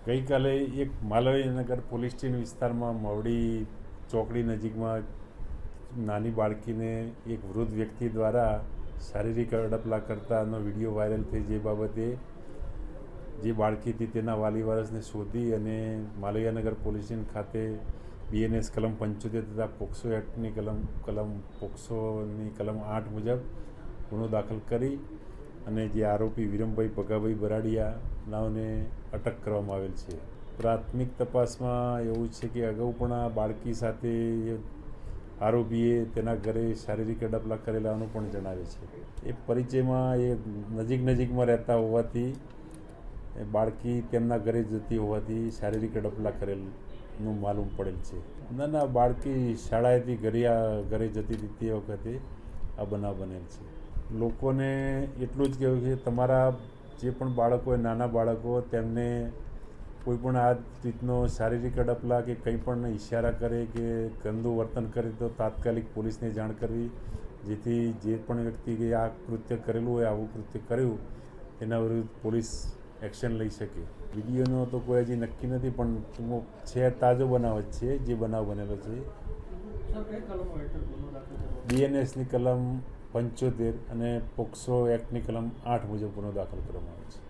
ગઈકાલે એક Malviyanagar police station વિસ્તારમાં મવડી ચોકડી નજીકમાં નાની બાળકીને એક વૃદ્ધ વ્યક્તિ દ્વારા શારીરિક અડપલા કરતાનો વિડીયો વાયરલ થઈ, જે બાબતે જે બાળકી હતી તેના વાલી વારસને શોધી અને માલવીનગર પોલીસ સ્ટેશન ખાતે BNS કલમ 75 તથા પોક્સો એક્ટની પોક્સોની કલમ 8 મુજબ ગુનો દાખલ કરી અને જે આરોપી વિરમભાઈ ભગાભાઈ બરાડિયા નાઓને અટક કરવામાં આવેલ છે. પ્રાથમિક તપાસમાં એવું છે કે અગાઉ પણ આ બાળકી સાથે આરોપીએ તેના ઘરે શારીરિક અડપલા કરેલાનું પણ જણાવે છે. એ પરિચયમાં એ નજીકમાં રહેતા હોવાથી બાળકી તેમના ઘરે જતી હોવાથી શારીરિક અડપલા કરેલનું માલુમ પડેલ છે. ના, બાળકી શાળાએથી ઘરે જતી હતી તે વખતે આ બનાવ બનેલ છે. લોકોને એટલું જ કહેવું છે, તમારા જે પણ બાળકો હોય, નાના બાળકો, તેમને કોઈ પણ આ રીતનો શારીરિક અડપલા કે કંઈ પણ ઇશારા કરે કે ગંદુ વર્તન કરે તો તાત્કાલિક પોલીસને જાણ કરવી, જેથી જે પણ વ્યક્તિ કે આ કૃત્ય કરેલું હોય, આવું કૃત્ય કર્યું, તેના વિરુદ્ધ પોલીસ એક્શન લઈ શકે. વિડીયોનો તો કોઈ હજી નક્કી નથી, પણ છે તાજો બનાવ જ છે જે બનાવ બનેલો છે. BNSની કલમ 75 અને પોક્સો એક્ટની કલમ 8 મુજબ ગુનો દાખલ કરવામાં આવે છે.